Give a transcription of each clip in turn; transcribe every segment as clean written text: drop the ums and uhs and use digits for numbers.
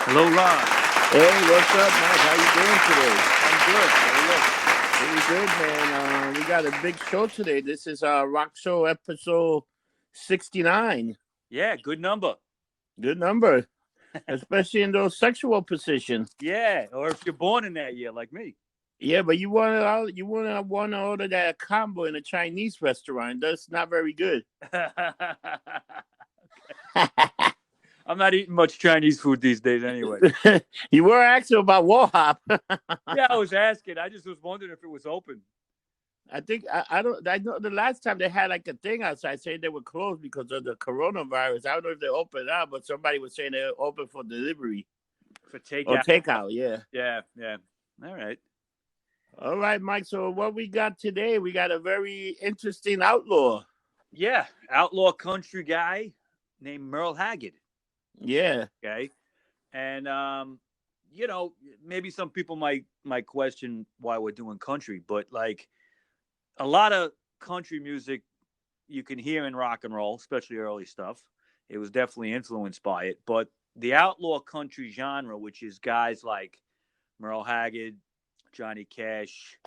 Hello, Ron. Hey, what's up, Mike? How you doing today? I'm good. How are you? Pretty good, man. We got a big show today. This is our Rock Show episode 69. Yeah, good number. Good number, especially in those sexual positions. Yeah, or if you're born in that year, like me. Yeah, but you want to order that combo in a Chinese restaurant. That's not very good. I'm not eating much Chinese food these days, anyway. You were asking about Wahop. Yeah, I was asking. I just was wondering if it was open. I don't I know the last time they had like a thing outside saying they were closed because of the coronavirus. I don't know if they opened up, but somebody was saying they're open for delivery For or takeout. takeout. Yeah. Yeah, yeah. All right. All right, Mike. So what we got today? We got a very interesting outlaw. Yeah, outlaw country guy named Merle Haggard. Yeah. Okay, and you know, maybe some people might question why we're doing country, but like a lot of country music you can hear in rock and roll, especially early stuff. It was definitely influenced by it. But the outlaw country genre, which is guys like Merle Haggard, Johnny Cash,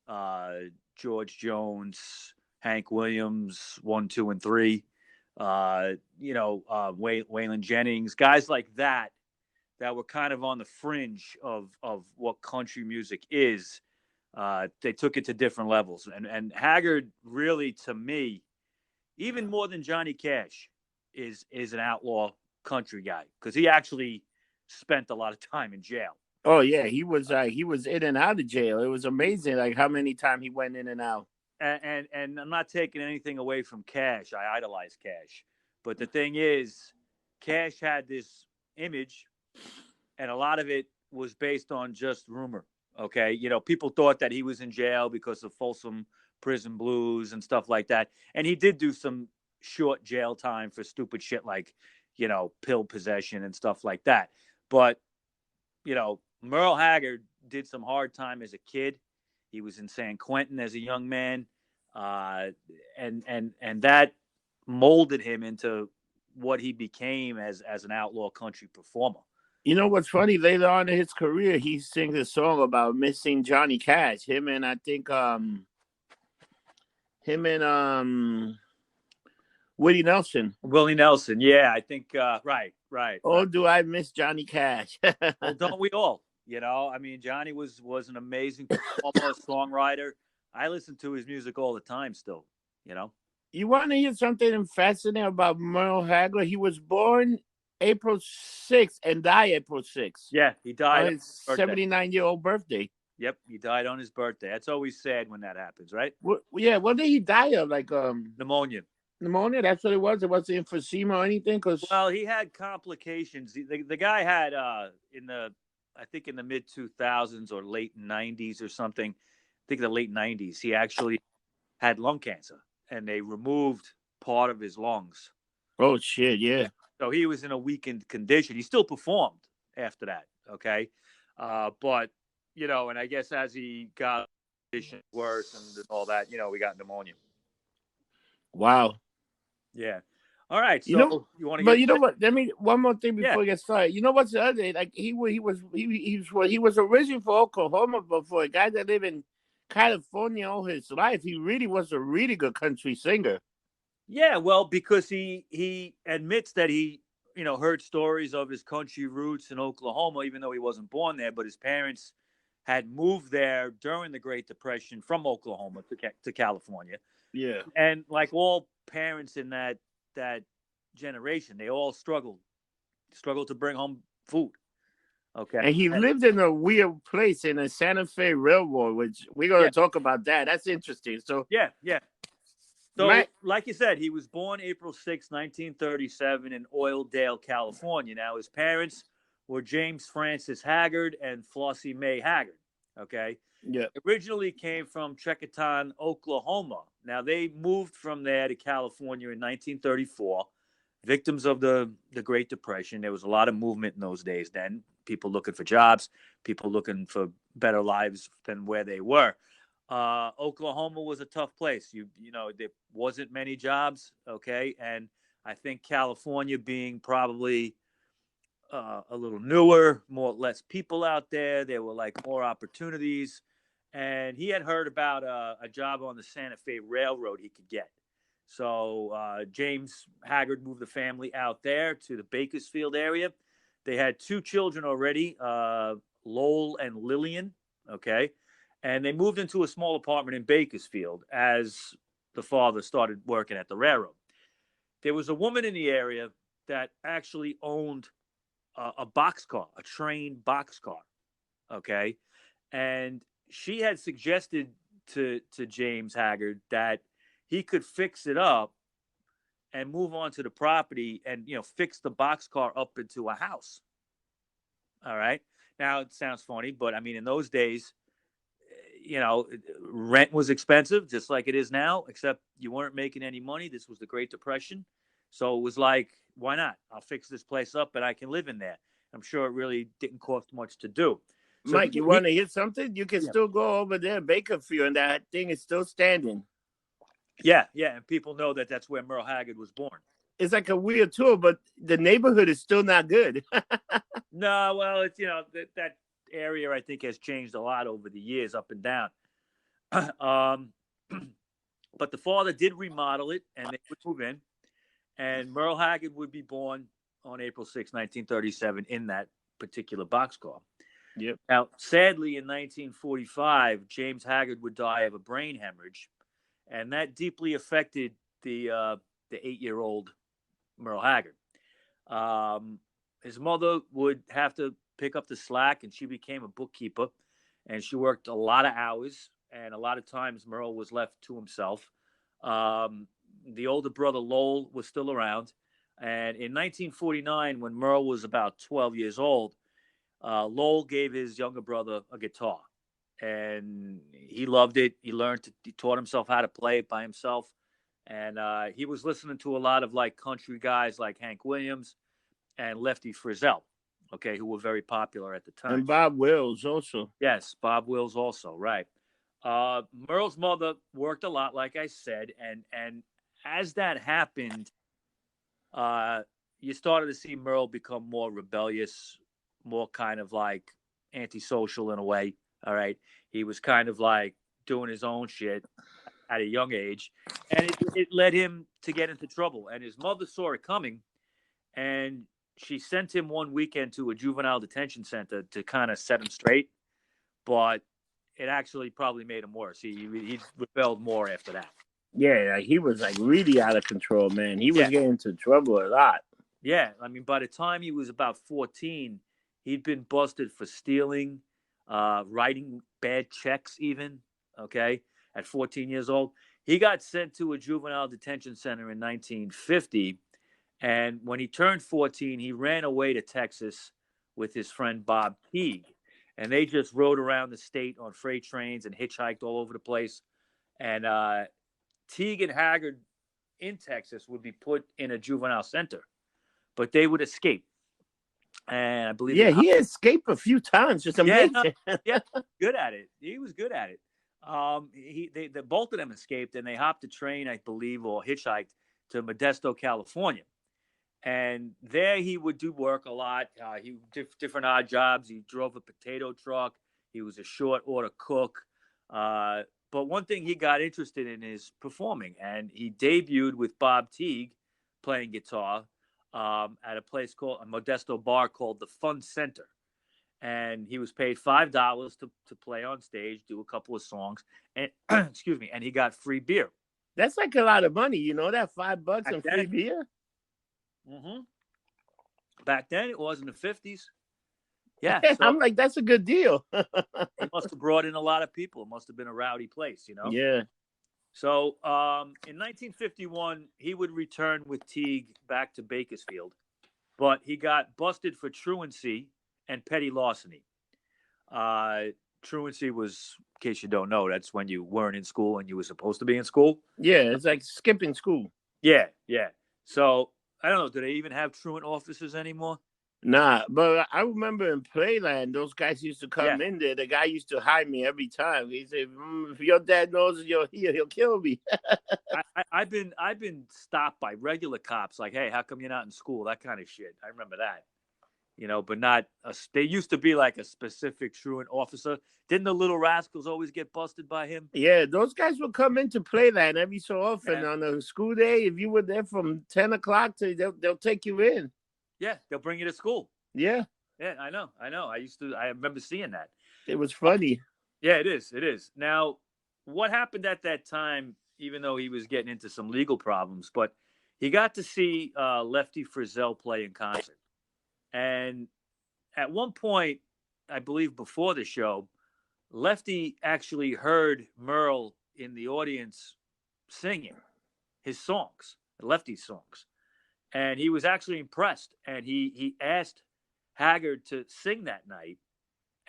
uh, George Jones, Hank Williams, one, two, and three, Waylon Jennings, guys like that were kind of on the fringe of what country music is. They took it to different levels, and Haggard really, to me, even more than Johnny Cash, is an outlaw country guy because he actually spent a lot of time in jail. Oh yeah, he was in and out of jail. It was amazing, like how many times he went in and out. And I'm not taking anything away from Cash. I idolize Cash, but the thing is, Cash had this image, and a lot of it was based on just rumor. Okay, people thought that he was in jail because of Folsom Prison Blues and stuff like that, and he did do some short jail time for stupid shit like pill possession and stuff like that. But Merle Haggard did some hard time as a kid. He was in San Quentin as a young man, uh, and that molded him into what he became as an outlaw country performer. You know what's funny? Later on in his career, he sings a song about missing Johnny Cash. Him and Willie Nelson. Willie Nelson, yeah, I think right, right, Oh, right. do I miss Johnny Cash? Well, don't we all? I mean, Johnny was an amazing performer, songwriter. I listen to his music all the time still. You know. You want to hear something fascinating about Merle Haggard? He was born April 6th and died April 6th Yeah, he died on on his his birthday. 79-year-old birthday. Yep, he died on his birthday. That's always sad when that happens, right? Yeah, what did he die of? Like Pneumonia. pneumonia? That's what it was. It wasn't emphysema or anything. Cause Well, he had complications. The guy had I think in the mid 2000s or late 90s or something. I think the late 90s. He actually had lung cancer, and they removed part of his lungs. oh shit, yeah. So he was in a weakened condition. He still performed after that. Okay, but and I guess as he got condition worse and all that, we got pneumonia. Wow. Yeah. All right. You know, So you want to but get you know what? Let me one more thing yeah. before we get started. You know what's the other day? Like he was originally for Oklahoma, but for a guy that lived in California all his life, he really was a really good country singer. Yeah, well, because he admits that he heard stories of his country roots in Oklahoma, even though he wasn't born there. But his parents had moved there during the Great Depression from Oklahoma to California, Yeah. and like all parents in that generation, they all struggled to bring home food. Okay. And he lived in a weird place in a Santa Fe Railroad, which we're Yeah. gonna talk about that. That's interesting. So Yeah. Yeah. So, my like you said, he was born April 6, 1937, in Oildale, California. Now, his parents were James Francis Haggard and Flossie Mae Haggard. Okay. yeah. Originally came from Trecaton, Oklahoma. Now, they moved from there to California in 1934, victims of the Great Depression. There was a lot of movement in those days then. People looking for jobs, people looking for better lives than where they were. Oklahoma was a tough place. There wasn't many jobs. Okay, and I think California being probably a little newer, less people out there. There were like more opportunities, and he had heard about a job on the Santa Fe Railroad he could get. So James Haggard moved the family out there to the Bakersfield area. They had two children already, Lowell and Lillian. Okay, and they moved into a small apartment in Bakersfield as the father started working at the railroad. There was a woman in the area that actually owned a boxcar, a train boxcar. Okay, and she had suggested to James Haggard that he could fix it up and move on to the property and fix the boxcar up into a house. All right. Now it sounds funny, but I mean in those days, rent was expensive, just like it is now. Except you weren't making any money. This was the Great Depression, so it was like, why not? I'll fix this place up and I can live in there. I'm sure it really didn't cost much to do. So Mike, you want to hear something? You can still go over there, Bakerfield, and that thing is still standing. Yeah, and people know that that's where Merle Haggard was born. It's like a weird tour, but the neighborhood is still not good. No, well, it's that area I think has changed a lot over the years, up and down. But the father did remodel it, and they would move in, and Merle Haggard would be born on April 6, 1937, in that particular boxcar. Yep. Now, sadly, in 1945, James Haggard would die of a brain hemorrhage, and that deeply affected the 8-year-old Merle Haggard. His mother would have to pick up the slack, and she became a bookkeeper, and she worked a lot of hours, and a lot of times Merle was left to himself. The older brother Lowell was still around, and in 1949, when Merle was about 12 years old, Lowell gave his younger brother a guitar, and he loved it. He taught himself how to play it by himself, and he was listening to a lot of like country guys like Hank Williams and Lefty Frizzell, okay, who were very popular at the time. And Bob Wills also. Yes, Bob Wills also, right. Merle's mother worked a lot, like I said, and as that happened, you started to see Merle become more rebellious, more kind of like antisocial in a way. All right. He was kind of like doing his own shit at a young age, and it led him to get into trouble. And his mother saw it coming, and she sent him one weekend to a juvenile detention center to kind of set him straight. But it actually probably made him worse. He rebelled more after that. Yeah, like he was like really out of control, man. He was getting into trouble a lot. Yeah, I mean, by the time he was about 14, he'd been busted for stealing, writing bad checks even, okay, at 14 years old. He got sent to a juvenile detention center in 1950, and when he turned 14, he ran away to Texas with his friend Bob Teague, and they just rode around the state on freight trains and hitchhiked all over the place. And Teague and Haggard in Texas would be put in a juvenile center, but they would escape. And I believe, he escaped a few times. Just amazing. Yeah, good at it. He was good at it. Both of them escaped, and they hopped a train, I believe, or hitchhiked to Modesto, California. And there he would do work a lot. He different odd jobs. He drove a potato truck. He was a short order cook. But one thing he got interested in is performing, and he debuted with Bob Teague playing guitar at a place called a Modesto bar called the Fun Center. And he was paid $5 to play on stage, do a couple of songs, and excuse me, and he got free beer. That's like a lot of money, you know that $5 and free beer. Mm-hmm. Back then, it was in the 50s. Yeah, so, I'm like, that's a good deal. He must have brought in a lot of people. It must have been a rowdy place, you know. Yeah. So in 1951, he would return with Teague back to Bakersfield, but he got busted for truancy and petty larceny. Truancy was, in case you don't know, that's when you weren't in school and you were supposed to be in school. Yeah, it's like skipping school. Yeah. So I don't know. Do they even have truant officers anymore? Nah, but I remember in Playland, those guys used to come in there. The guy used to hide me every time. He said, "If your dad knows you're here, he'll kill me." I've been stopped by regular cops, like, "Hey, how come you're not in school?" That kind of shit. I remember that. but not they used to be like a specific truant officer. Didn't the Little Rascals always get busted by him? Yeah, those guys will come in to play that every so often Yeah. on a school day. If you were there from 10 o'clock to, they'll take you in. Yeah, they'll bring you to school. Yeah, Yeah, I know. I remember seeing that. it was funny. Yeah, it is. It is. Now, what happened at that time, even though he was getting into some legal problems, but he got to see Lefty Frizzell play in concert. And at one point, I believe before the show, Lefty actually heard Merle in the audience singing his songs, Lefty's songs. And he was actually impressed. And he asked Haggard to sing that night.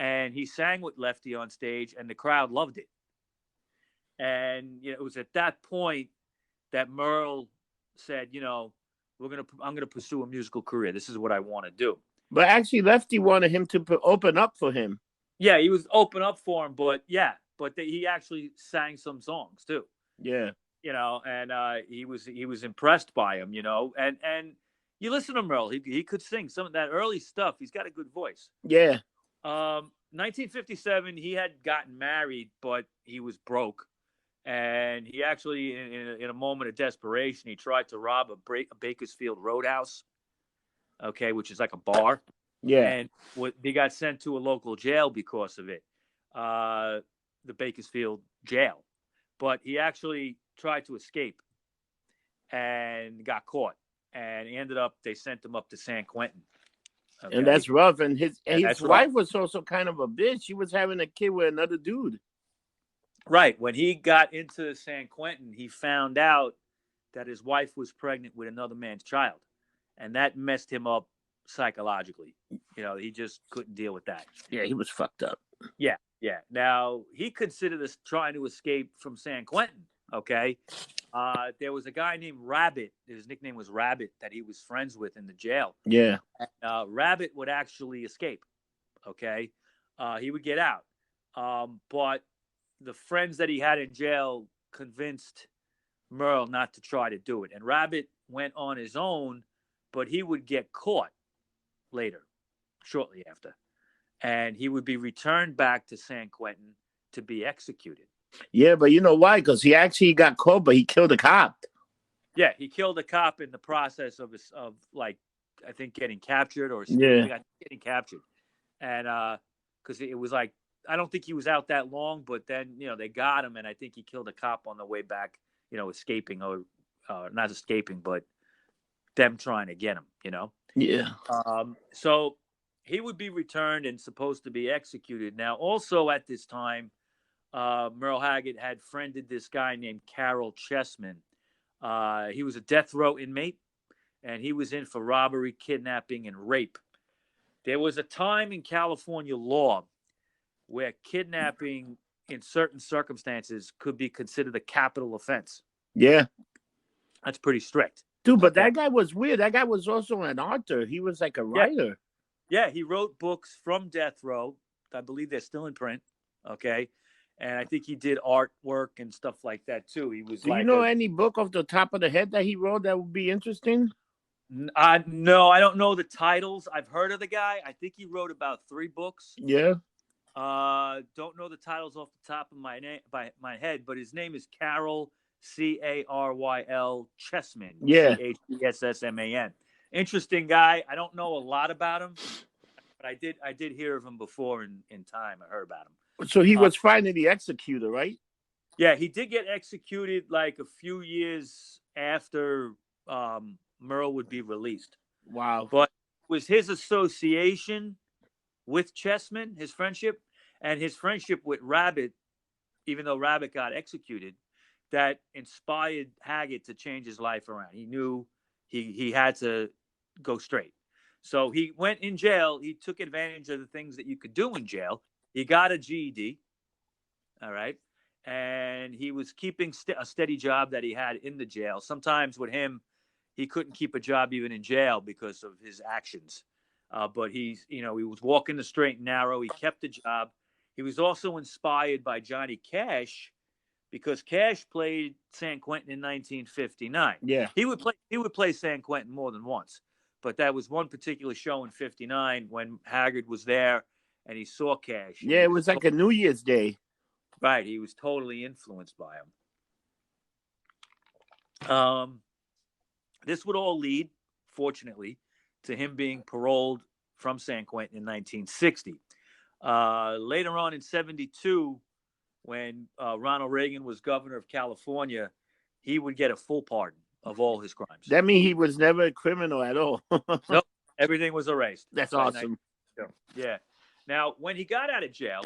And he sang with Lefty on stage, and the crowd loved it. And it was at that point that Merle said, I'm gonna pursue a musical career. This is what I want to do. But actually, Lefty wanted him to open up for him. Yeah, he was open up for him, but he actually sang some songs too. Yeah, and he was impressed by him. And you listen to Merle, he could sing some of that early stuff. He's got a good voice. Yeah. 1957, he had gotten married, but he was broke. And he actually, in a moment of desperation, he tried to rob a Bakersfield Roadhouse, which is like a bar. Yeah. And he got sent to a local jail because of it, the Bakersfield jail. But he actually tried to escape and got caught. And they sent him up to San Quentin. Okay. And that's rough. And his wife was also kind of a bitch. She was having a kid with another dude. Right. When he got into San Quentin, he found out that his wife was pregnant with another man's child. And that messed him up psychologically. He just couldn't deal with that. Yeah, he was fucked up. Yeah, yeah. Now, he considered this trying to escape from San Quentin, okay? There was a guy named Rabbit. His nickname was Rabbit that he was friends with in the jail. Yeah. Rabbit would actually escape, okay? He would get out. But the friends that he had in jail convinced Merle not to try to do it. And Rabbit went on his own, but he would get caught later, shortly after. And he would be returned back to San Quentin to be executed. Yeah, but you know why? Because he actually got caught, but he killed a cop. Yeah, he killed a cop in the process of I think getting captured or getting captured. And because it was like, I don't think he was out that long, but then, they got him. And I think he killed a cop on the way back, escaping or not escaping, but them trying to get him, Yeah. So he would be returned and supposed to be executed. Now, also at this time, Merle Haggard had friended this guy named Carol Chessman. He was a death row inmate, and he was in for robbery, kidnapping, and rape. There was a time in California law where kidnapping in certain circumstances could be considered a capital offense. Yeah. That's pretty strict. Dude, but that guy was weird. That guy was also an author. He was like a writer. Yeah, he wrote books from death row. I believe they're still in print. Okay. And I think he did artwork and stuff like that too. He was. Do you know any book off the top of the head that he wrote that would be interesting? No, I don't know the titles. I've heard of the guy. I think he wrote about 3 books. Yeah. Don't know the titles off the top of my head, but his name is Carol Caryl Chessman. Yeah. Chessman. Interesting guy. I don't know a lot about him, but I did hear of him before in time. I heard about him. So he was finally executed, right? Yeah, he did get executed like a few years after Merle would be released. Wow. But it was his association with Chessman, his friendship, and his friendship with Rabbit, even though Rabbit got executed, that inspired Haggard to change his life around. He knew he had to go straight. So he went in jail. He took advantage of the things that you could do in jail. He got a GED. All right. And he was keeping a steady job that he had in the jail. Sometimes with him, he couldn't keep a job even in jail because of his actions. But he was walking the straight and narrow. He kept the job. He was also inspired by Johnny Cash because Cash played San Quentin in 1959. Yeah. He would play San Quentin more than once. But that was one particular show in '59 when Haggard was there and he saw Cash. Yeah, it was like a New Year's Day. Right, he was totally influenced by him. This would all lead, fortunately, to him being paroled from San Quentin in 1960. Later on in '72, when Ronald Reagan was governor of California, he would get a full pardon of all his crimes. That means he was never a criminal at all. Nope, everything was erased. That's awesome. Yeah. Now, when he got out of jail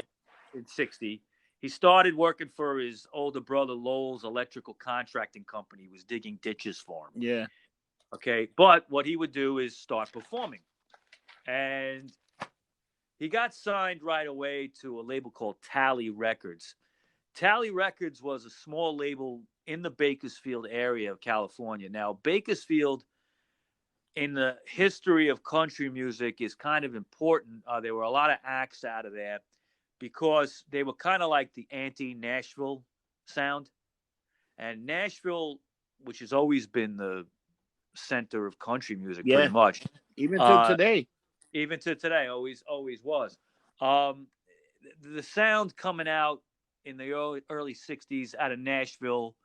in '60, he started working for his older brother Lowell's electrical contracting company. He was digging ditches for him. Yeah. Okay. But what he would do is start performing. And he got signed right away to a label called Tally Records. Tally Records was a small label in the Bakersfield area of California. Now, Bakersfield, in the history of country music, is kind of important. There were a lot of acts out of there because they were kind of like the anti-Nashville sound. And Nashville, which has always been the center of country music, pretty much. Even to today. Even to today, always was. The sound coming out in the early 60s out of Nashville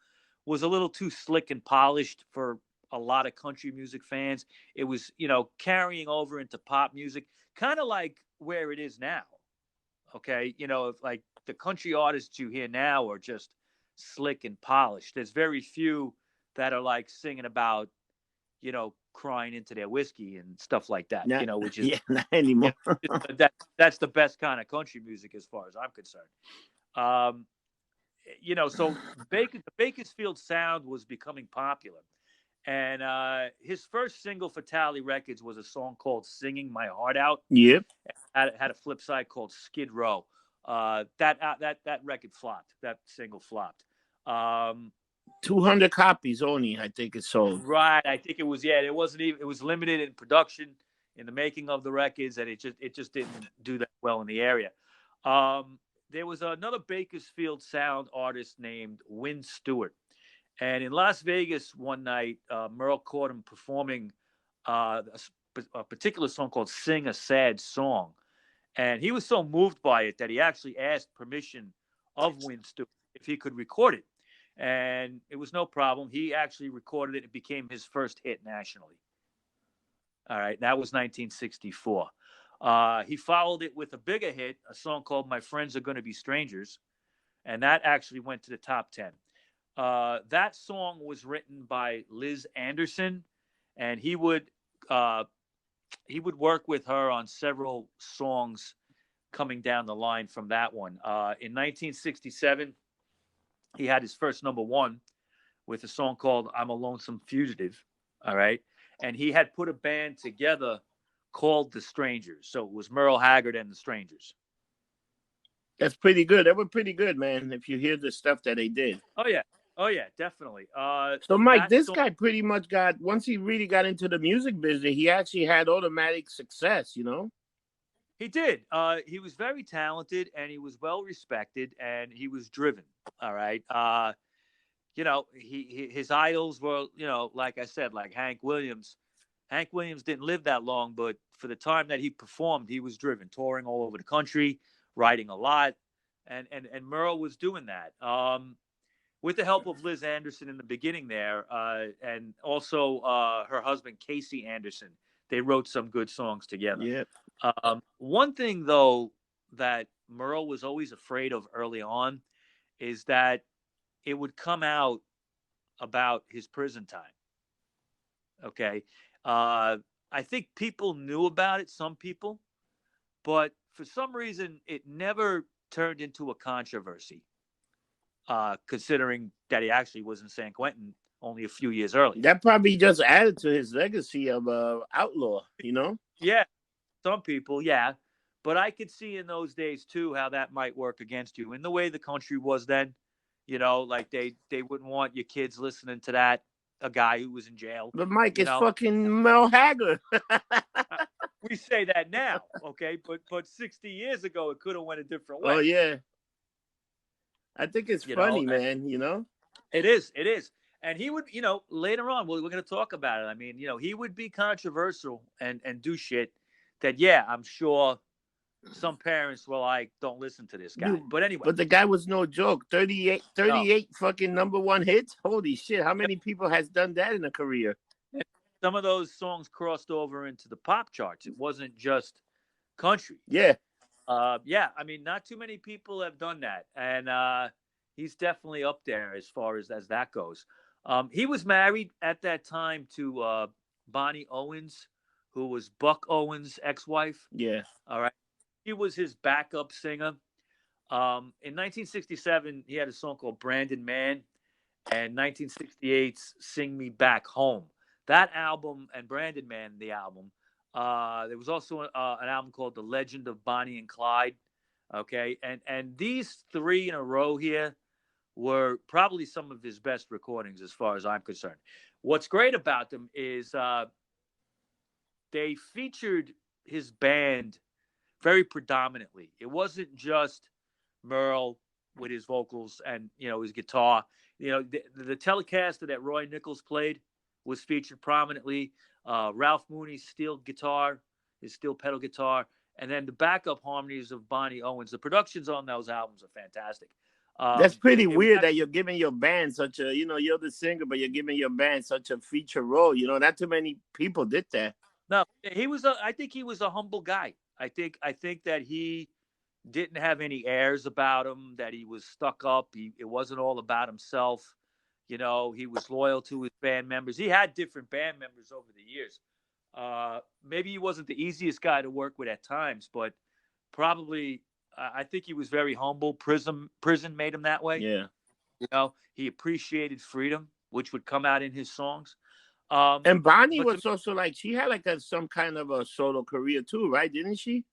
was a little too slick and polished for a lot of country music fans. It was, carrying over into pop music, kind of like where it is now. Okay. Like the country artists you hear now are just slick and polished. There's very few that are like singing about, crying into their whiskey and stuff like that, which is not anymore. That's the best kind of country music as far as I'm concerned. So the Bakersfield sound was becoming popular. And his first single for Tally Records was a song called Singing My Heart Out. Yep. Had a flip side called Skid Row. That record flopped. That single flopped. 200 copies only, I think it sold. Right. I think it was, it wasn't even, it was limited in production, in the making of the records, and it just didn't do that well in the area. There was another Bakersfield sound artist named Win Stewart. And in Las Vegas one night, Merle caught him performing a particular song called Sing a Sad Song. And he was so moved by it that he actually asked permission of Win Stewart if he could record it. And it was no problem. He actually recorded it. It became his first hit nationally. All right. That was 1964. He followed it with a bigger hit, a song called My Friends Are Gonna Be Strangers. And that actually went to the top 10. That song was written by Liz Anderson, and he would work with her on several songs coming down the line from that one. In 1967, he had his first number one with a song called I'm a Lonesome Fugitive. All right. And he had put a band together called The Strangers. So it was Merle Haggard and The Strangers. That's pretty good. They were pretty good, man, if you hear the stuff that they did. Oh, yeah, definitely. So, Mike, this guy pretty much once he really got into the music business, he actually had automatic success, He did. He was very talented, and he was well respected, and he was driven. All right. His idols were, like I said, like Hank Williams. Hank Williams didn't live that long, but for the time that he performed, he was driven, touring all over the country, writing a lot, and Merle was doing that. With the help of Liz Anderson in the beginning there, and also her husband Casey Anderson, they wrote some good songs together. Yeah. One thing, though, that Merle was always afraid of early on is that it would come out about his prison time. Okay. I think people knew about it, some people, but for some reason it never turned into a controversy, considering that he actually was in San Quentin only a few years earlier. That probably just added to his legacy of outlaw, Yeah, some people, yeah. But I could see in those days, too, how that might work against you. In the way the country was then, like they wouldn't want your kids listening to that, a guy who was in jail. But, Mike, it's fucking Merle Haggard. We say that now, okay? But 60 years ago, it could have went a different way. Oh, yeah. I think it's funny, man, It is. And he would, later on, we're going to talk about it. I mean, he would be controversial and do shit that, yeah, I'm sure some parents were like, don't listen to this guy. But anyway, But the guy was no joke. 38, no. 38 fucking #1 hits. Holy shit! How many people has done that in a career? Some of those songs crossed over into the pop charts. It wasn't just country. Yeah. Yeah, I mean, not too many people have done that, and he's definitely up there as far as that goes. He was married at that time to Bonnie Owens, who was Buck Owens' ex-wife. Yeah. All right, she was his backup singer. In 1967, he had a song called "Brandon Man," and 1968's "Sing Me Back Home." That album and Brandon Man, the album. There was also an album called "The Legend of Bonnie and Clyde." Okay, and these three in a row here were probably some of his best recordings, as far as I'm concerned. What's great about them is they featured his band very predominantly. It wasn't just Merle with his vocals and his guitar. The Telecaster that Roy Nichols played was featured prominently. Ralph Mooney's steel guitar, his steel pedal guitar, and then the backup harmonies of Bonnie Owens. The productions on those albums are fantastic. That's pretty weird that you're giving your band such a, you're the singer, but you're giving your band such a feature role. Not too many people did that. No, I think he was a humble guy. I think that he didn't have any airs about him, that he was stuck up. It wasn't all about himself. He was loyal to his band members. He had different band members over the years. Maybe he wasn't the easiest guy to work with at times, but probably I think he was very humble. Prison made him that way. Yeah. He appreciated freedom, which would come out in his songs. And Bonnie was also she had some kind of a solo career too, right? Didn't she?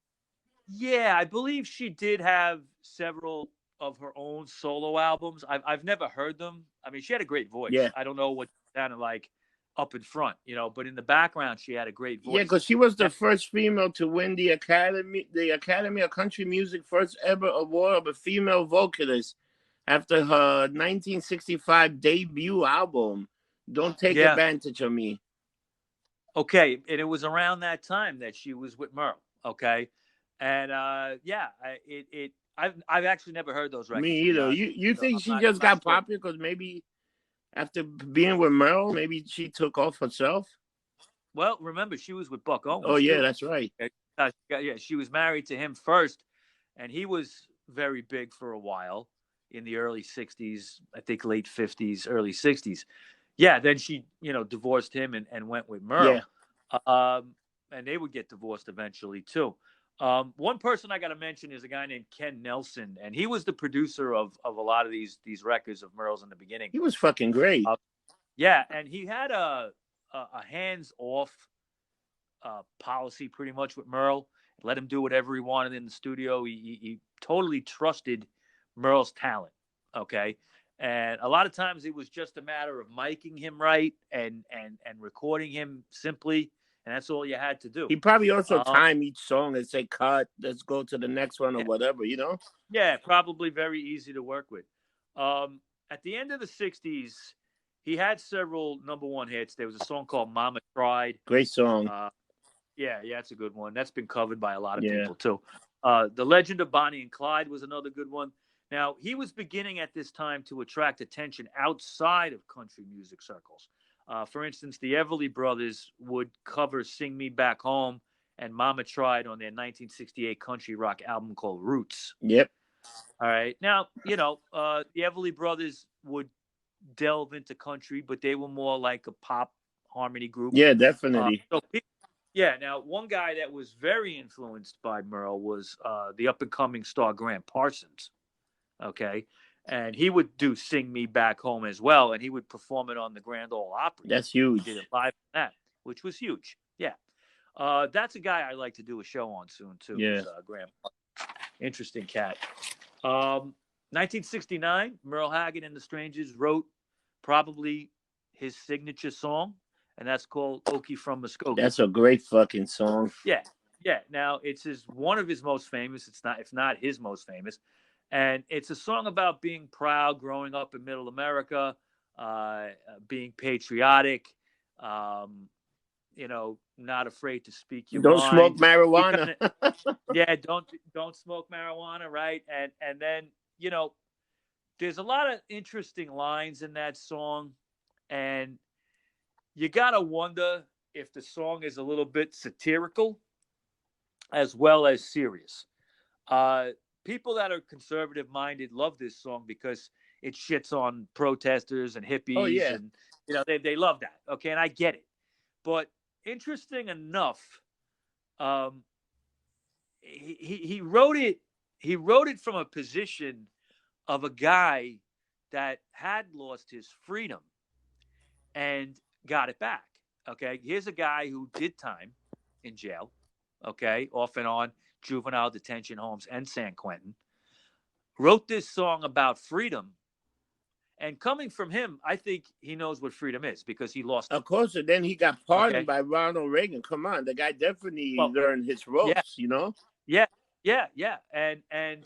Yeah, I believe she did have several of her own solo albums. I've never heard them. I mean, she had a great voice. Yeah. I don't know what it sounded like up in front, but in the background, she had a great voice. Yeah, because she was the first female to win the Academy of Country Music first ever award of a female vocalist after her 1965 debut album, Don't Take Advantage of Me. Okay, and it was around that time that she was with Merle. Okay, and I've actually never heard those records. Me either. You think she just got popular because maybe after being with Merle, maybe she took off herself? Well, remember, she was with Buck Owens. Oh, yeah, that's right. Yeah, she was married to him first, and he was very big for a while in the early 60s, I think late 50s, early 60s. Yeah, then she, divorced him and went with Merle. Yeah. And they would get divorced eventually, too. One person I got to mention is a guy named Ken Nelson, and he was the producer of a lot of these records of Merle's in the beginning. He was fucking great. Yeah, and he had a hands-off policy pretty much with Merle. Let him do whatever he wanted in the studio. He totally trusted Merle's talent, okay? And a lot of times it was just a matter of miking him right and recording him simply. And that's all you had to do. He probably also time each song and say, cut, let's go to the next one or whatever, Yeah, probably very easy to work with. At the end of the 60s, he had several #1 hits. There was a song called Mama Tried. Great song. Yeah, it's a good one. That's been covered by a lot of people, too. The Legend of Bonnie and Clyde was another good one. Now, he was beginning at this time to attract attention outside of country music circles. For instance, the Everly Brothers would cover Sing Me Back Home and Mama Tried on their 1968 country rock album called Roots. Yep. All right. Now, the Everly Brothers would delve into country, but they were more like a pop harmony group. Yeah, definitely. Now, one guy that was very influenced by Merle was the up-and-coming star Grant Parsons. Okay. And he would do Sing Me Back Home as well, and he would perform it on the Grand Ole Opry. That's huge. He did it live on that, which was huge. Yeah. That's a guy I'd like to do a show on soon, too. Yeah. Graham. Interesting cat. 1969, Merle Haggard and the Strangers wrote probably his signature song, and that's called Okie from Muskogee. That's a great fucking song. Yeah. Now, it's one of his most famous. It's not his most famous. And it's a song about being proud, growing up in middle America, being patriotic, not afraid to speak your Don't smoke mind. He marijuana. kinda, yeah, don't smoke marijuana, right? And then there's a lot of interesting lines in that song, and you gotta wonder if the song is a little bit satirical as well as serious. Uh, People that are conservative minded love this song because it shits on protesters and Oh hippies, yeah. and they love that. Okay, and I get it. But interesting enough, um, he wrote it. He wrote it from a position of a guy that had lost his freedom and got it back. Okay, here's a guy who did time in jail. Okay, off and on juvenile detention homes and San Quentin. Wrote this song about freedom. And coming from him, I think he knows what freedom is because he lost it. Of course, and then he got pardoned Okay. by Ronald Reagan. Come on, the guy definitely Well, learned his yeah, ropes, you know? yeah, yeah. And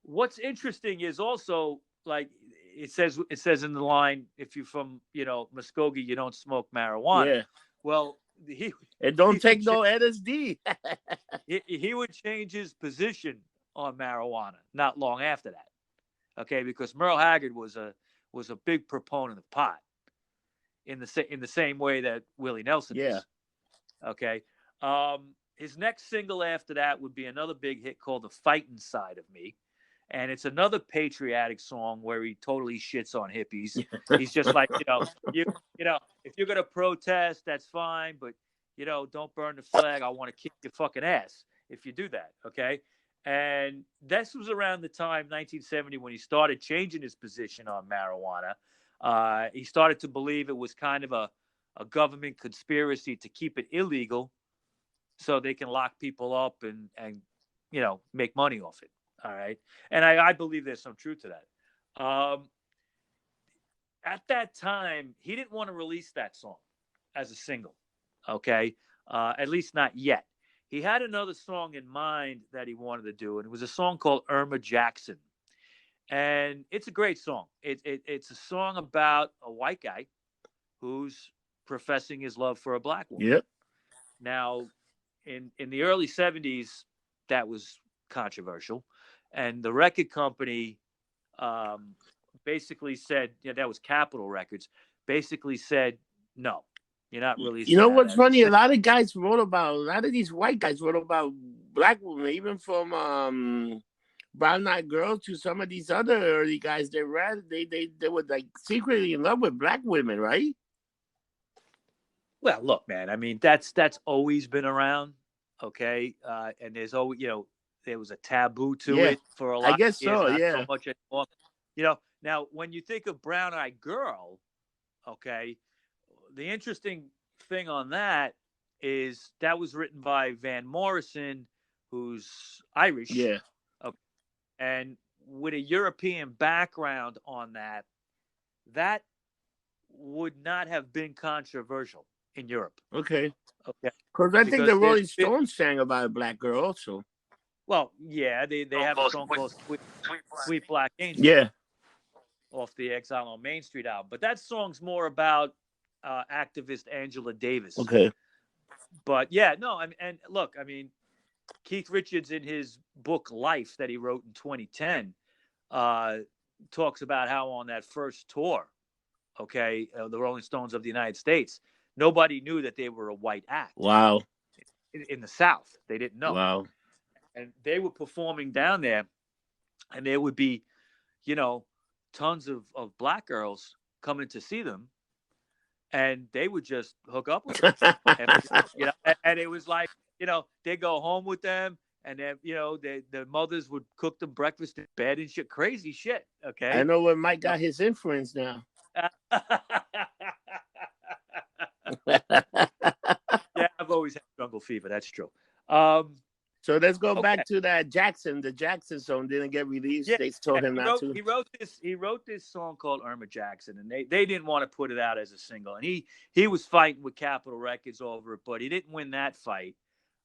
what's interesting is also like it says in the line, if you're from Muskogee, you don't smoke marijuana. Yeah. Well, he And he don't would take no LSD. he would change his position on marijuana not long after that. Okay, because Merle Haggard was a big proponent of pot in the same way that Willie Nelson Yeah. is. Okay, his next single after that would be another big hit called "The Fighting Side of Me," and it's another patriotic song where he totally shits on hippies. He's just like, if you're gonna protest, that's fine, but don't burn the flag. I want to kick your fucking ass if you do that. Okay. And this was around the time, 1970, when he started changing his position on marijuana. He started to believe it was kind of a government conspiracy to keep it illegal so they can lock people up and make money off it. All right. And I believe there's some truth to that. At that time, he didn't want to release that song as a single. Okay. At least not yet. He had another song in mind that he wanted to do, and it was a song called Irma Jackson. And it's a great song. It's a song about a white guy who's professing his love for a black woman. Yep. Now, in the early 70s, that was controversial. And the record company basically said, that was Capitol Records, basically said, no, you're not You releasing know that what's as a funny? A single. lot of guys wrote about, a lot of these white guys wrote about black women, even from Brown Eyed Girls to some of these other early guys. They were like secretly in love with black women, right? Well, look, man, I mean, that's always been around. Okay. And there's always, there was a taboo to Yeah, it for a I lot guess of years, so. not so Yeah. much anymore. Now when you think of Brown Eyed Girl, okay, the interesting thing on that is that was written by Van Morrison, who's Irish, Yeah. okay, and with a European background on that, that would not have been controversial in Europe. Okay. Okay, Because I think the because Rolling Stones sang about a black girl also. yeah, they have a song called Sweet Black Angel Yeah. off the Exile on Main Street album, but that song's more about activist Angela Davis. Okay. But yeah, no, and look, I mean, Keith Richards in his book Life that he wrote in 2010 uh, talks about how on that first tour, okay, the Rolling Stones of the United States, nobody knew that they were a white act Wow. in the South. They didn't know, Wow. and they were performing down there, and there would be, tons of black girls coming to see them, and they would just hook up with them, and, and it was like, they go home with them, and then the mothers would cook them breakfast in bed and shit, crazy shit. I Okay. know where Mike got his influence now. Yeah, I've always had jungle fever. That's true. So let's go Okay. back to that Jackson. The Jackson song didn't get released. Yeah, They told him not to. he wrote this song called Irma Jackson, and they didn't want to put it out as a single, and he was fighting with Capitol Records over it, but he didn't win that fight.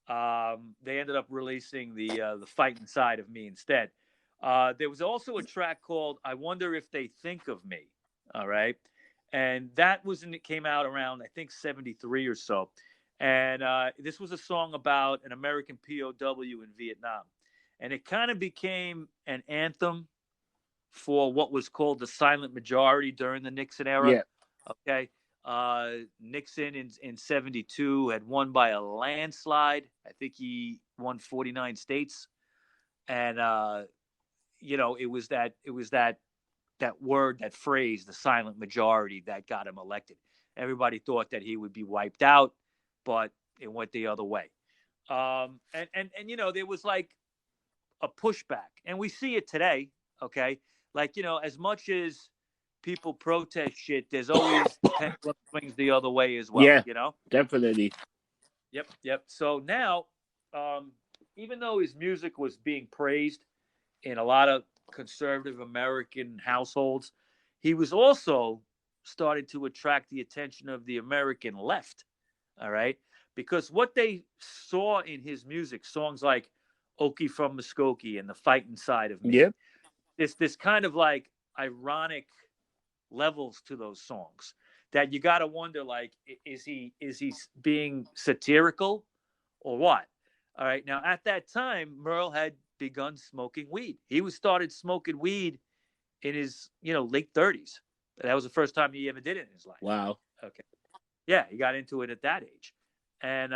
They ended up releasing the Fighting Side of Me instead. There was also a track called "I Wonder If They Think of Me." All right, and it came out around, I think, 73 or so. And this was a song about an American POW in Vietnam, and it kind of became an anthem for what was called the silent majority during the Nixon era. Yeah. Okay. Nixon in 72 had won by a landslide. I think he won 49 states. And, it was that word, that phrase, the silent majority, that got him elected. Everybody thought that he would be wiped out, but it went the other way. And there was like a pushback, and we see it today. Okay, like as much as people protest shit, there's always the pendulum swings the other way as well. Yeah, definitely. Yep. So now, even though his music was being praised in a lot of conservative American households, he was also starting to attract the attention of the American left. All right, because what they saw in his music, songs like "Okie from Muskogee" and "The Fighting Side of Me," Yep. this kind of like ironic levels to those songs that you got to wonder, like, is he being satirical or what? All right, now at that time Merle had begun smoking weed. He was started smoking weed in his late 30s. That was the first time he ever did it in his life. Wow. Okay. Yeah, he got into it at that age. And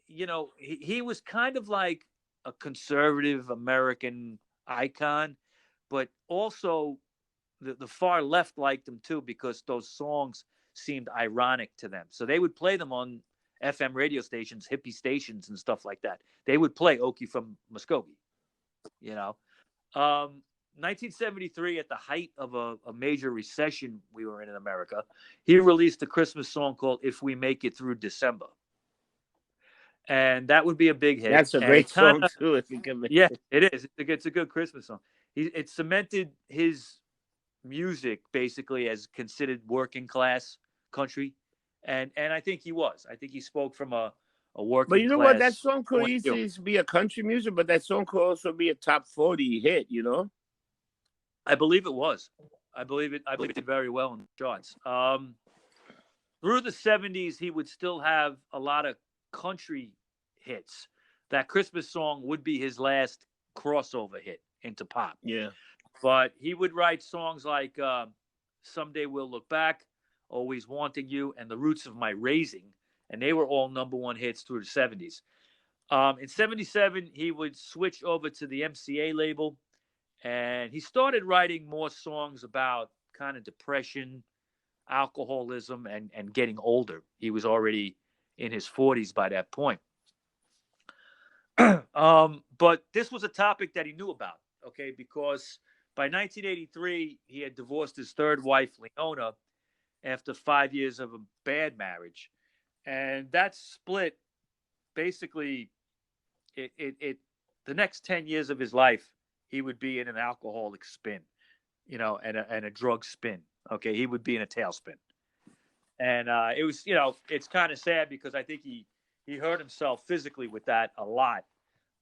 he was kind of like a conservative American icon, but also the far left liked him too, because those songs seemed ironic to them. So they would play them on FM radio stations, hippie stations, and stuff like that. They would play "Okie from Muskogee." 1973, at the height of a major recession we were in America, he released a Christmas song called "If We Make It Through December," and that would be a big hit. That's a And great song too. If you can make yeah, it is. It's a good Christmas song. It cemented his music basically as considered working class country, and I think he was. I think he spoke from a working But you know what? That class song could point of view. easily be a country music, but that song could also be a top 40 hit. I believe it was. I believe it did very well in the charts. Through the 70s, he would still have a lot of country hits. That Christmas song would be his last crossover hit into pop. Yeah. But he would write songs like "Someday We'll Look Back," "Always Wanting You," and "The Roots of My Raising." And they were all number one hits through the 70s. In 77, he would switch over to the MCA label, and he started writing more songs about kind of depression, alcoholism, and getting older. He was already in his 40s by that point. But this was a topic that he knew about, okay, because by 1983, he had divorced his third wife, Leona, after 5 years of a bad marriage. And that split, basically, the next 10 years of his life, he would be in an alcoholic spin, and a drug spin. Okay, he would be in a tailspin. And it was, it's kind of sad, because I think he hurt himself physically with that a lot.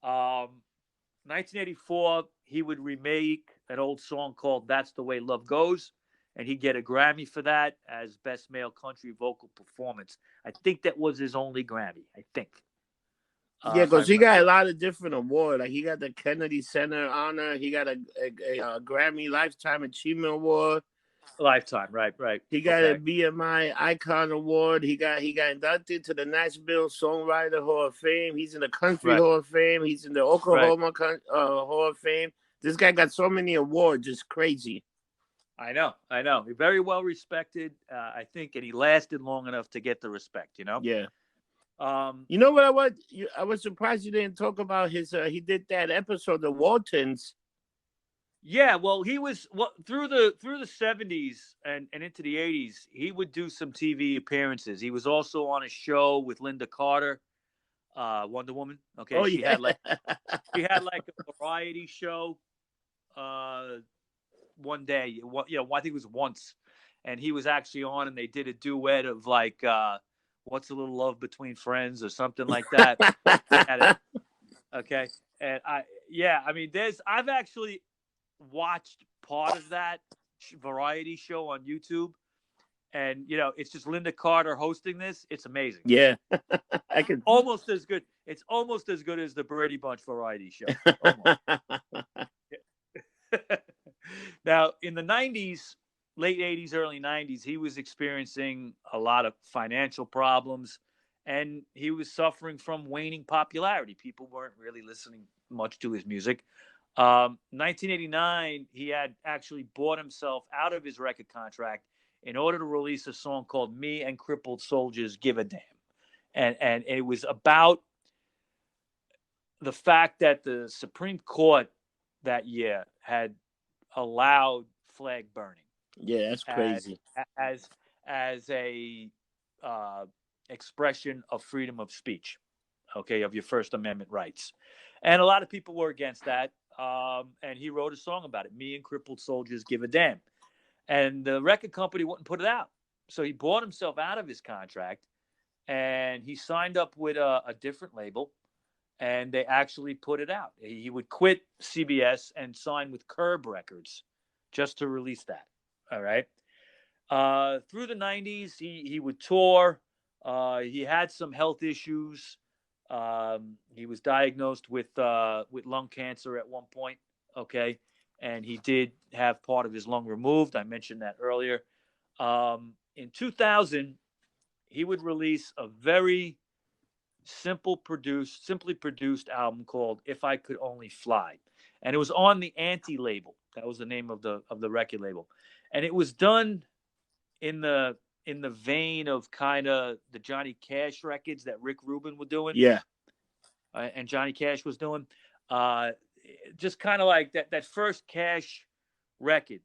1984, he would remake an old song called "That's the Way Love Goes," and he'd get a Grammy for that as Best Male Country Vocal Performance. I think that was his only Grammy, I think. Yeah, because he got a lot of different awards. Like, he got the Kennedy Center honor. He got a Grammy Lifetime Achievement Award. Lifetime, right. He got a BMI Icon Award. He got inducted to the Nashville Songwriter Hall of Fame. He's in the Country Hall of Fame. He's in the Oklahoma Hall of Fame. This guy got so many awards. It's crazy. I know. He's very well respected, I think, and he lasted long enough to get the respect, Yeah. You know what I was surprised you didn't talk about his he did that episode, The Waltons. Yeah, well, he was through the 70s and into the 80s, he would do some TV appearances. He was also on a show with Linda Carter, Wonder Woman. Okay, Oh, she yeah. had like a variety show one day. I think it was once, and he was actually on, and they did a duet of like "What's a Little Love Between Friends" or something like that. Okay, and I've actually watched part of that variety show on YouTube, and it's just Linda Carter hosting this. It's amazing. Yeah, I could. Almost as good. It's almost as good as the Brady Bunch variety show. Almost. Now, in the 90s, late 80s, early 90s, he was experiencing a lot of financial problems, and he was suffering from waning popularity. People weren't really listening much to his music. 1989, he had actually bought himself out of his record contract in order to release a song called "Me and Crippled Soldiers Give a Damn," and it was about the fact that the Supreme Court that year had allowed flag burning. Yeah, that's crazy. As a expression of freedom of speech, okay, of your First Amendment rights, and a lot of people were against that. And he wrote a song about it. "Me and Crippled Soldiers Give a Damn," and the record company wouldn't put it out, so he bought himself out of his contract, and he signed up with a different label, and they actually put it out. He would quit CBS and sign with Curb Records just to release that. All right. Through the 90s, he would tour. He had some health issues. He was diagnosed with lung cancer at one point. Okay. And he did have part of his lung removed. I mentioned that earlier. In 2000, he would release a very simply produced album called "If I Could Only Fly," and it was on the Anti label. That was the name of the record label, and it was done in the vein of kind of the Johnny Cash records that Rick Rubin was doing. Yeah. And Johnny Cash was doing. Just kind of like that first Cash record.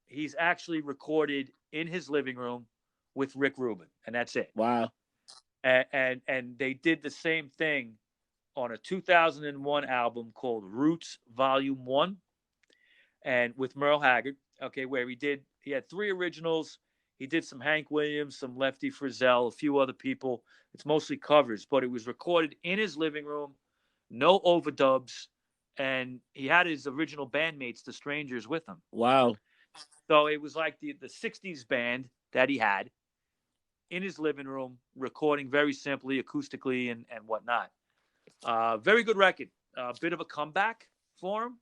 He's actually recorded in his living room with Rick Rubin, and that's it. Wow. And they did the same thing on a 2001 album called Roots Volume 1, and with Merle Haggard, okay, where he had 3 originals. He did some Hank Williams, some Lefty Frizzell, a few other people. It's mostly covers, but it was recorded in his living room, no overdubs, and he had his original bandmates, the Strangers, with him. Wow. So it was like the 60s band that he had in his living room, recording very simply, acoustically, and whatnot. Very good record. A bit of a comeback for him.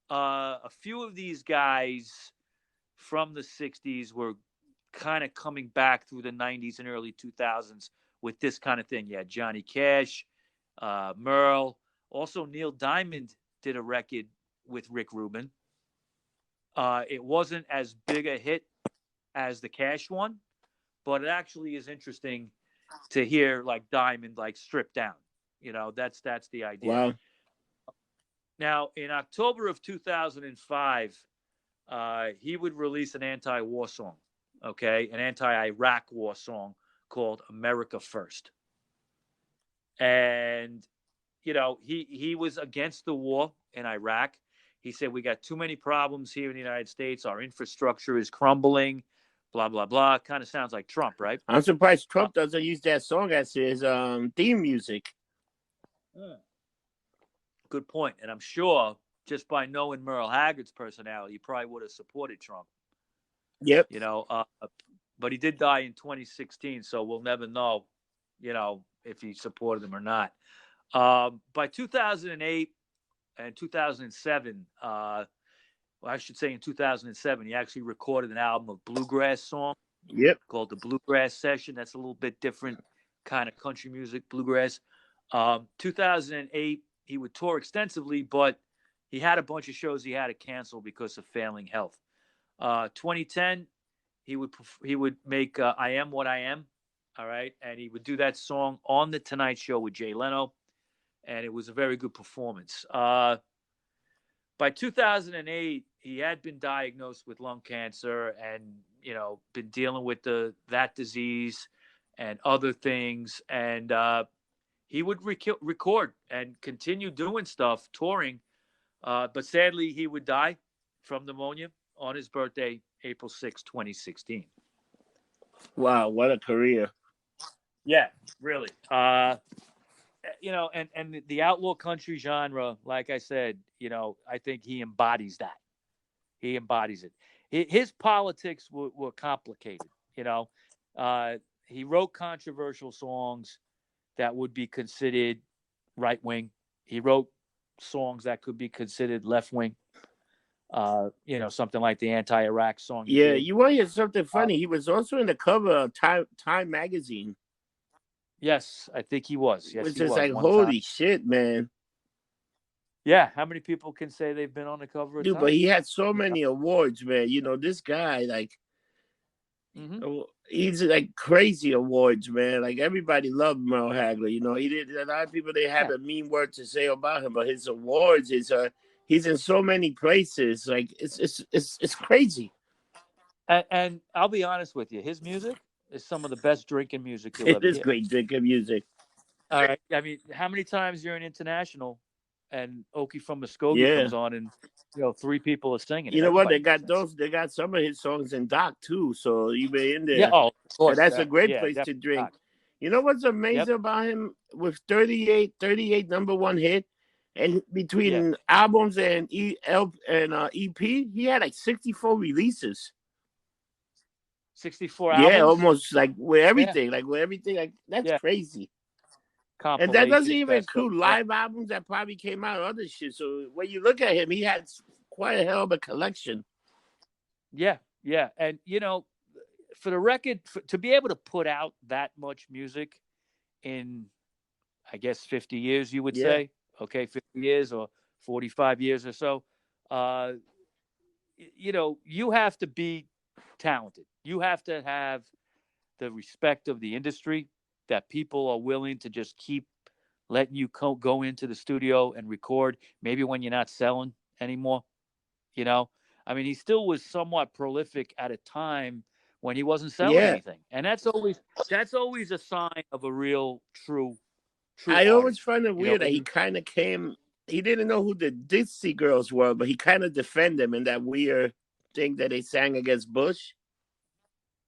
A few of these guys from the 60s were kind of coming back through the 90s and early 2000s with this kind of thing. Yeah, Johnny Cash, Merle. Also, Neil Diamond did a record with Rick Rubin. It wasn't as big a hit as the Cash one, but it actually is interesting to hear like Diamond like stripped down. That's the idea. Wow. Now, in October of 2005, he would release an anti-war song, okay, an anti-Iraq war song called "America First." And he was against the war in Iraq. He said, "We got too many problems here in the United States. Our infrastructure is crumbling, blah, blah, blah." Kind of sounds like Trump, right? I'm surprised Trump doesn't use that song as his theme music. Good point. And I'm sure just by knowing Merle Haggard's personality, he probably would have supported Trump. Yep. But he did die in 2016, so we'll never know, if he supported him or not. By 2008 and 2007, I should say in 2007, he actually recorded an album of bluegrass songs. Yep. Called the Bluegrass Session. That's a little bit different kind of country music, bluegrass. 2008, he would tour extensively, but he had a bunch of shows he had to cancel because of failing health. 2010, he would make "I Am What I Am," all right, and he would do that song on the Tonight Show with Jay Leno, and it was a very good performance. By 2008, he had been diagnosed with lung cancer and been dealing with that disease and other things, and he would record and continue doing stuff, touring, but sadly he would die from pneumonia on his birthday, April 6, 2016. Wow, what a career. Yeah, really. And the outlaw country genre, like I said, I think he embodies that. He embodies it. his politics were complicated. You know, he wrote controversial songs that would be considered right wing. He wrote songs that could be considered left wing. Something like the anti-Iraq song he Yeah, did. you want to hear something Uh, funny? He was also in the cover of Time magazine. yes, I think he was. Yes, Which he is was like, one time. holy shit, man. Yeah, how many people can say they've been on the cover of Dude, but Time? he had so You many awards, man. This guy, like, know? Mm-hmm. he's like crazy awards, man. Like, everybody loved Merle Haggard. He did a lot of people, they have Yeah. a mean word to say about him, but his awards he's in so many places. Like, it's crazy. And I'll be honest with you, his music is some of the best drinking music you'll It ever is hear. great drinking music. All right. I mean, how many times you're in international and Okie from Muskogee Yeah. comes on and three people are singing You it? know what? Everybody knows that. They got some of his songs in doc too. So you be in Yeah. there. Oh, of And course. that's a great Yeah, place to definitely drink. not. You know what's Yep. amazing about him with 38 number one hit, and Yeah. between albums and EP, he had like 64 releases. 64 Yeah, albums. almost like with Yeah. everything, like that's Yeah. crazy. And that doesn't Compilations, even best of. include Yeah. live albums that probably came out other shit. So when you look at him, he had quite a hell of a collection. Yeah. Yeah. And, for the record, to be able to put out that much music in, I guess, 50 years, you would Yeah. say, okay, 50 years or 45 years or so, uh, you have to be talented. You have to have the respect of the industry that people are willing to just keep letting you go into the studio and record, maybe when you're not selling anymore. You know, I mean, he still was somewhat prolific at a time when he wasn't selling Yeah. anything, and that's always a sign of a real true I always artist. find it weird that he kind of came. He didn't know who the Dixie Girls were, but he kind of defended them in that weird thing that they sang against Bush.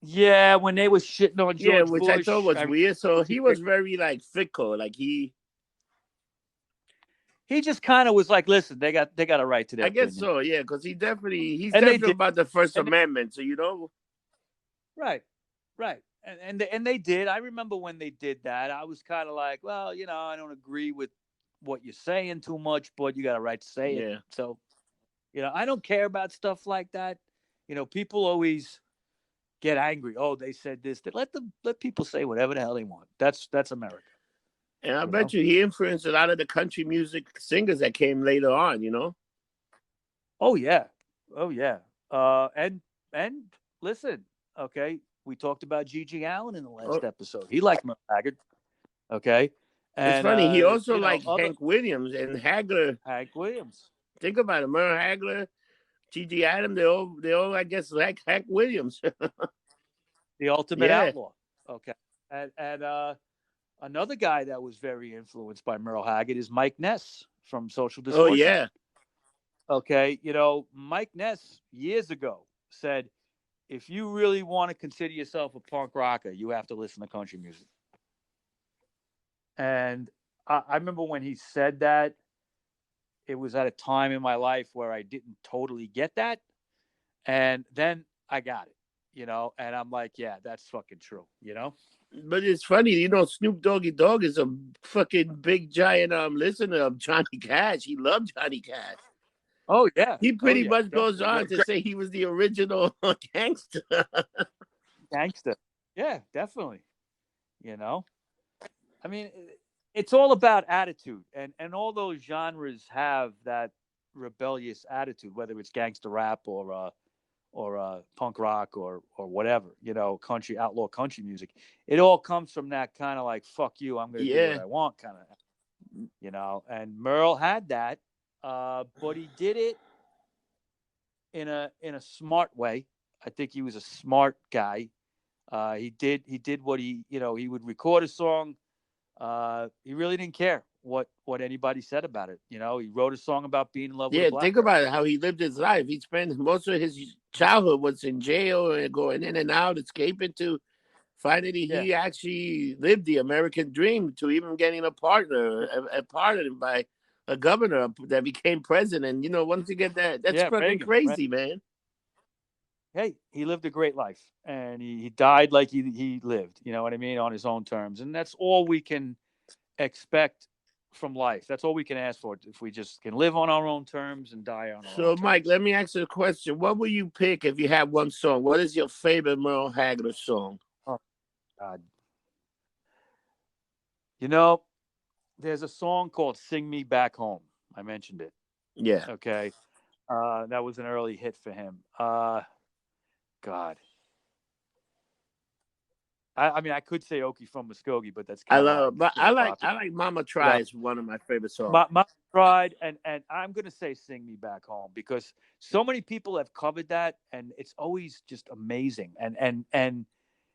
Yeah, when they was shitting on Yeah, George which I thought Bush, was weird. So he was very like fickle. Like he just kind of was like, listen, they got a right to their I guess opinion, so. Yeah, because he's and they definitely did, about the First and they, Amendment. So right, right, and they did. I remember when they did that, I was kind of like, well, I don't agree with what you're saying too much, but you got a right to say it. yeah. So, I don't care about stuff like that. People always get angry. Oh, they said this. Let people say whatever the hell they want. That's America. And I You bet know. you he influenced a lot of the country music singers that came later on. Oh yeah. Oh yeah. And listen, okay. We talked about Gigi Allen in the Oh, last episode. He liked Merle Haggard. Okay. it's And funny. He also liked other Hank Williams and Hagler. Hank Williams, Think about it, Merle Hagler, Gigi Adam. They all I guess like Hank Williams. the ultimate Yeah. outlaw. Okay. And another guy that was very influenced by Merle Haggard is Mike Ness from Social Oh Distortion. yeah. Okay. Mike Ness years ago said, if you really want to consider yourself a punk rocker, you have to listen to country music. And I remember when he said that, it was at a time in my life where I didn't totally get that. And then I got it, and I'm like, yeah, that's fucking true. But it's funny, Snoop Doggy Dogg is a fucking big giant listener of Johnny Cash. He loved Johnny Cash. Oh, yeah. He Oh, pretty yeah, much goes definitely. on to say he was the original gangster. Gangster. Yeah, definitely. I mean, it's all about attitude, and all those genres have that rebellious attitude, whether it's gangster rap or punk rock or whatever, country, outlaw country music. It all comes from that kind of like, fuck you, I'm going to do what I want kind of, and Merle had that, but he did it in a smart way. I think he was a smart guy. He did what he would record a song. He really didn't care what anybody said about it. He wrote a song about being in love with a black Think girl. about it, how he lived his life. He spent most of his childhood was in jail and going in and out, escaping to finally he actually lived the American dream to even getting a partner, a pardon by a governor that became president. Once you get that, that's fucking Reagan, crazy, man. hey, he lived a great life, and he died like he lived. You know what I mean, on his own terms, and that's all we can expect from life. That's all we can ask for. If we just can live on our own terms and die on our own So, Mike, terms. let me ask you a question. What will you pick if you had one song? What is your favorite Merle Haggard song? Oh God, you know, there's a song called "Sing Me Back Home." I mentioned it. Yeah. Okay, that was an early hit for him. God, I mean, I could say "Okie from Muskogee," but that's I kind of love, like but you know popular. I like Mama You know, Tries, one of my favorite songs. my pride, and I'm gonna say "Sing Me Back Home" because so many people have covered that, and it's always just amazing. And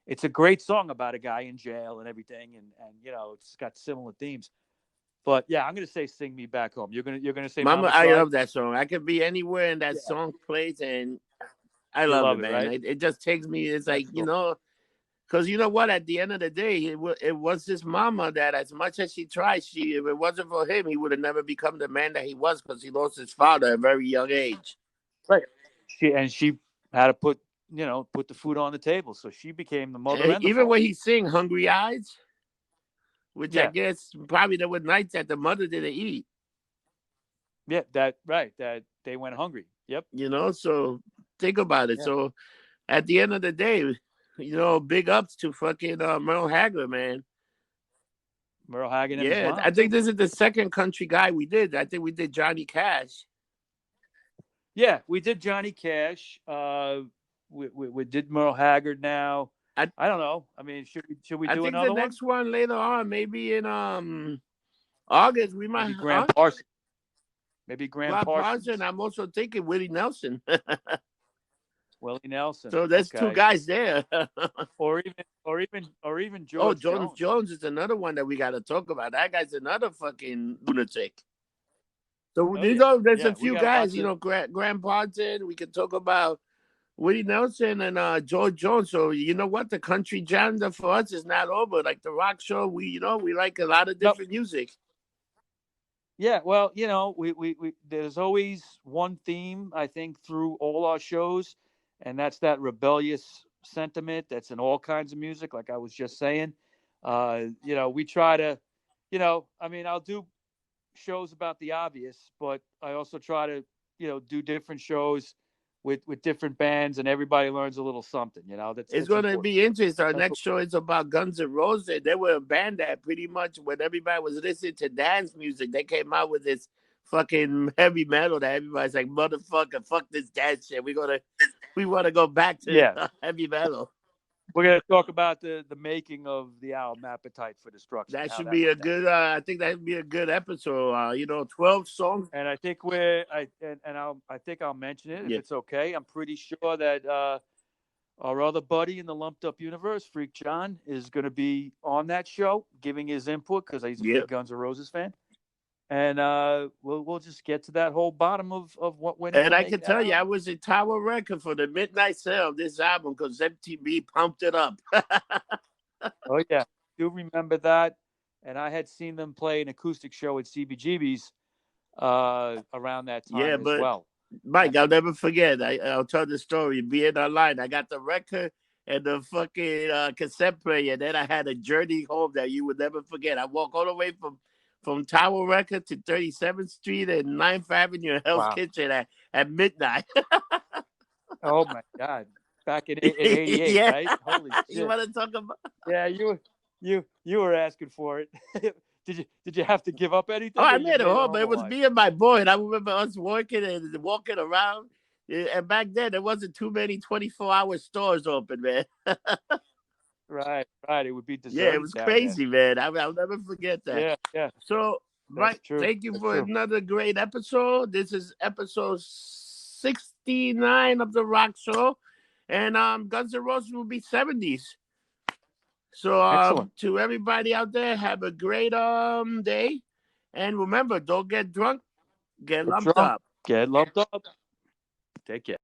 it's a great song about a guy in jail and everything, and you know it's got similar themes. But yeah, I'm gonna say "Sing Me Back Home." You're gonna say Mama, "Mama I Tried." love that song. I could be anywhere and that Yeah, song plays, and I you love love it, it, man. right? It just takes me. It's like That's cool. because you know what? At the end of the day, it was his mama that, as much as she tried, if it wasn't for him, he would have never become the man that he was because he lost his father at a very young age. Right. She had to put the food on the table, so she became the mother and the Even when father. he sing "Hungry Eyes," which I Yeah, guess probably there were nights that the mother didn't eat. yeah, that right. That they went hungry. Yep. So think about it. Yeah. So at the end of the day, big ups to fucking Merle Haggard, man. Merle Haggard and his Yeah, mom I think too. this is the second country guy we did. I think we did Johnny Cash. Yeah, we did Johnny Cash. We did Merle Haggard now. I I don't know. I mean, should we I do think the another one? next one later on, maybe in August, we Maybe might. Graham Parsons. Maybe Graham Bob Parson. Parsons. I'm also thinking Willie Nelson. Willie Nelson. So there's two Okay. guys there. Or even Oh, George Jones Jones. Jones is another one that we got to talk about. That guy's another fucking lunatic. So Oh yeah. there's a Yeah, we few got guys. lots of Graham Parson. We can talk about Willie Nelson and George Jones. So you know what? The country jam for us is not over. Like the rock show, we like a lot of no. different music. Yeah, well, there's always one theme, I think, through all our shows, and that's that rebellious sentiment that's in all kinds of music, like I was just saying. We try to, I mean, I'll do shows about the obvious, but I also try to, do different shows with different bands, and everybody learns a little something. That's It's that's going to important. be interesting. Our That's next show is about Guns N' Roses. They were a band that pretty much, when everybody was listening to dance music, they came out with this fucking heavy metal that everybody's like, motherfucker, fuck this dance shit. We want to go back to yeah. heavy metal. We're gonna talk about the making of the album Appetite for Destruction, That how should that be a went down. good. I think that'd be a good episode. 12 songs. And I think I think I'll mention it if Yeah, it's okay. I'm pretty sure that our other buddy in the Lumped Up universe, Freak John, is going to be on that show, giving his input because he's a yeah. big Guns N' Roses fan. And we'll just get to that whole bottom of what went And into I making can that tell you, I album. was in Tower Record for the midnight sale of this album because MTV pumped it up. Oh yeah, do remember that? And I had seen them play an acoustic show at CBGB's around that Yeah, time as but well. Mike, I'll never forget. I'll tell the story. Being online, I got the record and the fucking cassette player. Then I had a journey home that you would never forget. I walked all the way from Tower Record to 37th Street and 9th Avenue in Hell's Wow. Kitchen at midnight. Oh my God. Back in '88, Yeah, right? Holy you shit. want to talk about? Yeah, you were asking for it. Did you have to give up Oh, anything, I or you made it made it home, but home it was alive? me and my boy, and I remember us working and walking around. And back then, there wasn't too many 24-hour stores open, man. Right, right. It would be Yeah, it deserted was down there. crazy, man. I'll never forget that. Yeah, yeah. So, That's Mike, true. thank you That's for true. another great episode. This is episode 69 of the Rock Show, and Guns N' Roses will be 70s. So, Excellent. to everybody out there, have a great day, and remember, don't get drunk, get Get lumped drunk, up. get lumped up. Take care.